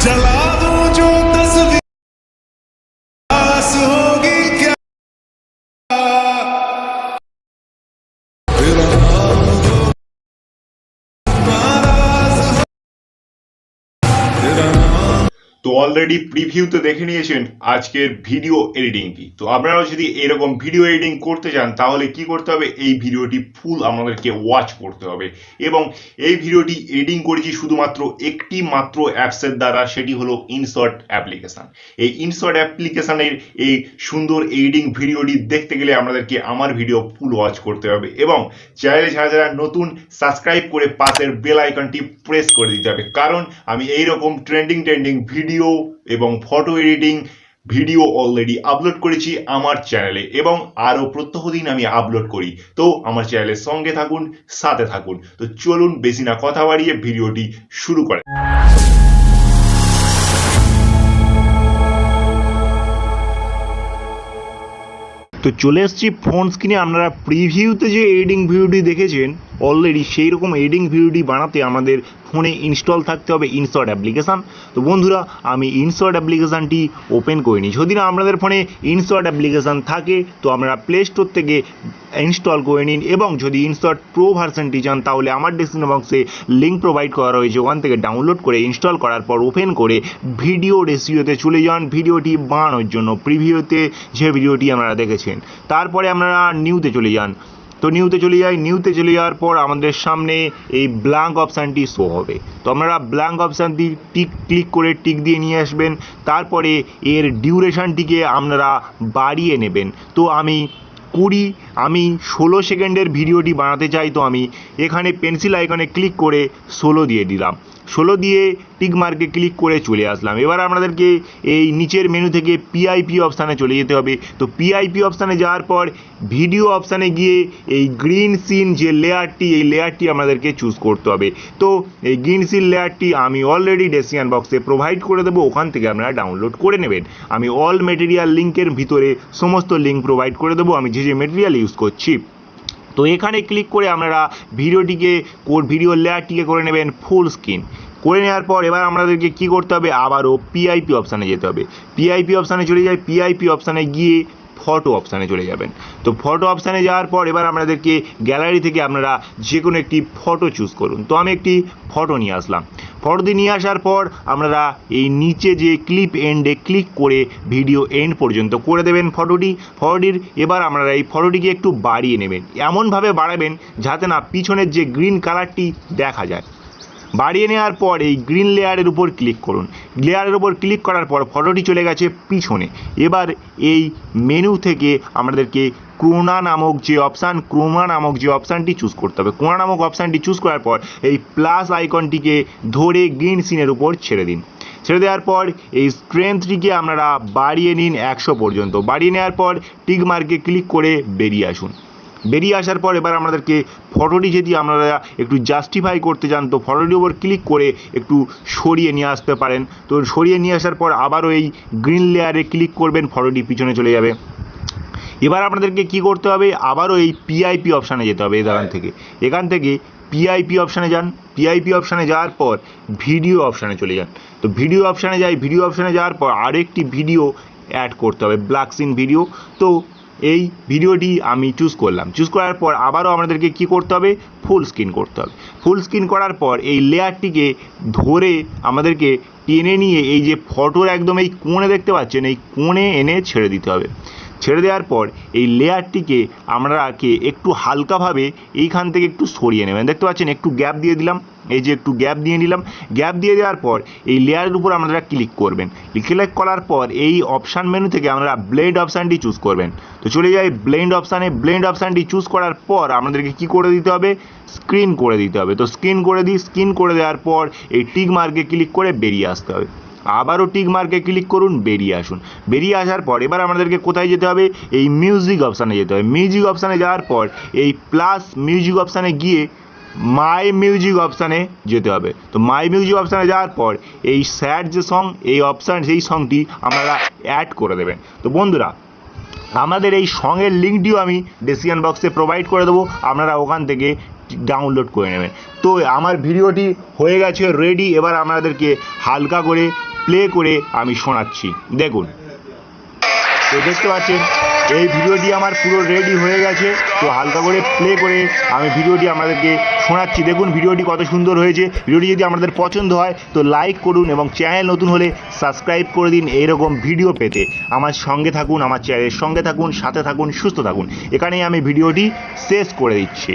जला दूं जो तस्वीर आस होगी क्या तेरा नाम जो नाराज हो तेरा नाम। তো অলরেডি প্রিভিউতে দেখে নিয়েছেন আজকের ভিডিও এডিটিংটি। তো আপনারাও যদি এরকম ভিডিও এডিটিং করতে চান তাহলে কি করতে হবে, এই ভিডিওটি ফুল আমাদেরকে ওয়াচ করতে হবে। এবং এই ভিডিওটি এডিটিং করেছি শুধুমাত্র একটি মাত্র অ্যাপসের দ্বারা, সেটি হলো ইনশট অ্যাপ্লিকেশান। এই ইনশট অ্যাপ্লিকেশানের এই সুন্দর এডিটিং ভিডিওটি দেখতে গেলে আপনাদেরকে আমার ভিডিও ফুল ওয়াচ করতে হবে এবং চ্যানেলে যারা যারা নতুন সাবস্ক্রাইব করে পাশের বেল আইকনটি প্রেস করে দিতে হবে, কারণ আমি এইরকম ট্রেন্ডিং ভিডিও এবং photo editing video already upload করেছি আমার চ্যানেলে এবং আরো প্রত্যহ দিন আমি আপলোড করি। তো আমার চ্যানেলের সঙ্গে থাকুন, সাথে থাকুন। তো চলুন বেশি না কথা বাড়িয়ে ভিডিওটি শুরু করেন। তো চলে এসেছি ফোন স্ক্রিনে। আপনারা প্রিভিউতে যে এডিটিং ভিডিওটি দেখেছেন অলরেডি সেই রকম এডিটিং ভিডিওটি বানাতে আমাদের ফোনে ইনস্টল থাকতে হবে ইনশট অ্যাপ্লিকেশান। তো বন্ধুরা আমি ইনশট অ্যাপ্লিকেশানটি ওপেন করিনি। যদি না আপনাদের ফোনে ইনশট অ্যাপ্লিকেশান থাকে তো আপনারা প্লে স্টোর থেকে ইনস্টল করে নিন এবং যদি ইনশট প্রো ভার্সনটি চান তাহলে আমার ডেসক্রিপশন বক্সে লিঙ্ক প্রোভাইড করা রয়েছে, ওখান থেকে ডাউনলোড করে ইনস্টল করার পর ওপেন করে ভিডিও রেসিওতে চলে যান ভিডিওটি বানানোর জন্য। প্রিভিউতে যে ভিডিওটি আপনারা দেখেছেন তারপরে আপনারা নিউতে চলে যান। তো নিউতে চলে যাওয়ার পর আমাদের সামনে এই ব্ল্যাঙ্ক অপশানটি শো হবে। তো আপনারা ব্ল্যাঙ্ক অপশানটি ক্লিক করে টিক দিয়ে নিয়ে আসবেন। তারপরে এর ডিউরেশনটিকে আপনারা বাড়িয়ে নেবেন। তো আমি 16 সেকেন্ডের ভিডিওটি বানাতে চাই। তো আমি এখানে পেন্সিল আইকনে ক্লিক করে 16 দিয়ে দিলাম। 16 দিয়ে টিক মার্কে ক্লিক করে চলে আসলাম। এবার আপনাদেরকে এই নিচের মেনু থেকে পিআইপি অপশানে চলে যেতে হবে। তো পিআইপি অপশানে যাওয়ার পর ভিডিও অপশানে গিয়ে এই গ্রিন সিন যে লেয়ারটি, এই লেয়ারটি আপনাদেরকে চুজ করতে হবে। তো এই গ্রিন সিন লেয়ারটি আমি অলরেডি ডেসক্রিপশন বক্সে প্রোভাইড করে দেবো, ওখান থেকে আপনারা ডাউনলোড করে নেবেন। আমি অল মেটেরিয়াল লিঙ্কের ভিতরে সমস্ত লিঙ্ক প্রোভাইড করে দেবো আমি যে মেটেরিয়াল ইউজ করছি। তো এখানে ক্লিক করে আপনারা ভিডিও লেয়ারটিকে করে নেবেন ফুল স্ক্রিন। করে নেওয়ার পর এবার আমাদেরকে কি করতে হবে, আবারও পিআইপি অপশানে যেতে হবে। পিআইপি অপশানে চলে যাই। পিআইপি অপশানে গিয়ে ফটো অপশানে চলে যাবেন। তো ফটো অপশানে যাওয়ার পর এবার আপনাদেরকে গ্যালারি থেকে আপনারা যে কোনো একটি ফটো চুজ করুন। তো আমি একটি ফটো নিয়ে আসলাম। ফটোটি নিয়ে আসার পর আপনারা এই নিচে যে ক্লিপ এন্ডে ক্লিক করে ভিডিও এন্ড পর্যন্ত করে দেবেন ফটোটির। এবার আপনারা এই ফটোটিকে একটু বাড়িয়ে নেবেন, এমনভাবে বাড়াবেন যাতে না পিছনের যে গ্রিন কালারটি দেখা যায়। বাড়িয়ে নেওয়ার পর এই গ্রিন লেয়ারের উপর ক্লিক করুন। লেয়ারের উপর ক্লিক করার পর ফটোটি চলে গেছে পিছনে। এবার এই মেনু থেকে আমাদেরকে ক্রোমা নামক যে অপশানটি চুজ করতে হবে। ক্রোমা নামক অপশানটি চুজ করার পর এই প্লাস আইকনটিকে ধরে গ্রিন সিনের উপর ছেড়ে দিন। ছেড়ে দেওয়ার পর এই স্ট্রেংথটিকে আপনারা বাড়িয়ে নিন 100 পর্যন্ত। বাড়িয়ে নেওয়ার পর টিক মার্কে ক্লিক করে বেরিয়ে আসুন। বেরিয়ে আসার পর এবার আমাদেরকে ফটোটি যদি আপনারা একটু জাস্টিফাই করতে চান তো ফটোটির উপর ক্লিক করে একটু সরিয়ে নিয়ে আসতে পারেন। তো সরিয়ে নিয়ে আসার পর আবারও এই গ্রিন লেয়ারে ক্লিক করবেন, ফটোটি পিছনে চলে যাবে। এবার আপনাদেরকে কি করতে হবে, আবারও এই পিআইপি অপশানে যেতে হবে। এখান থেকে পিআইপি অপশানে যান। পিআইপি অপশানে যাওয়ার পর ভিডিও অপশানে চলে যান। তো ভিডিও অপশানে ভিডিও অপশানে যাওয়ার পর আরও একটি ভিডিও অ্যাড করতে হবে, ব্ল্যাক সিন ভিডিও। তো এই ভিডিওটি আমি চুজ করলাম। চুজ করার পর আবারও আমাদেরকে কি করতে হবে, ফুল স্ক্রিন করতে হবে। ফুল স্ক্রিন করার পর এই লেয়ারটিকে ধরে আমাদেরকে টেনে নিয়ে এই যে ফটোর একদম এই কোণে দেখতে পাচ্ছেন, এই কোণে এনে ছেড়ে দিতে হবে। ছেড়ে দেওয়ার পর এই লেয়ারটিকে আপনারাকে একটু হালকাভাবে এইখান থেকে একটু সরিয়ে নেবেন। দেখতে পাচ্ছেন একটু গ্যাপ দিয়ে দিলাম, এই যে একটু গ্যাপ দিয়ে নিলাম। গ্যাপ দিয়ে দেওয়ার পর এই লেয়ারের উপর আপনারা ক্লিক করবেন। ক্লিক করার পর এই অপশান মেনু থেকে আপনারা ব্লেন্ড অপশানটি চুজ করবেন। তো চলে যাই ব্লেন্ড অপশানে। ব্লেন্ড অপশানটি চুজ করার পর আপনাদেরকে কি করে দিতে হবে, স্ক্রিন করে দিতে হবে। তো স্ক্রিন করে দেওয়ার পর এই টিক মার্কে ক্লিক করে বেরিয়ে আসতে হবে। আবারও টিক মার্কে ক্লিক করুন, বেরিয়ে আসুন। বেরিয়ে আসার পর এবার আমাদেরকে কোথায় যেতে হবে, এই মিউজিক অপশানে যেতে হবে। মিউজিক অপশানে যাওয়ার পর এই প্লাস মিউজিক অপশানে গিয়ে মাই মিউজিক অপশানে যেতে হবে। তো মাই মিউজিক অপশানে যাওয়ার পর এই স্যাড যে সং, এই অপশান সেই সংটি আপনারা অ্যাড করে দেবেন। তো বন্ধুরা আমাদের এই সঙের লিঙ্কটিও আমি ডেসক্রিপশন বক্সে প্রোভাইড করে দেবো, আপনারা ওখান থেকে ডাউনলোড করে নেবেন। তো আমার ভিডিওটি হয়ে গেছে রেডি। এবার আপনাদেরকে হালকা করে প্লে করে আমি শোনাচ্ছি, দেখুন। তো দেখতে পাচ্ছেন এই ভিডিওটি আমার পুরো রেডি হয়ে গেছে। তো হালকা করে প্লে করে আমি ভিডিওটি আপনাদেরকে শোনাচ্ছি, দেখুন ভিডিওটি কত সুন্দর হয়েছে। ভিডিওটি যদি আপনাদের পছন্দ হয় তো লাইক করুন এবং চ্যানেল নতুন হলে সাবস্ক্রাইব করে দিন এইরকম ভিডিও পেতে। আমার সঙ্গে থাকুন, আমার চ্যানেলের সঙ্গে থাকুন, সাথে থাকুন, সুস্থ থাকুন। এখানেই আমি ভিডিওটি শেষ করে দিচ্ছি।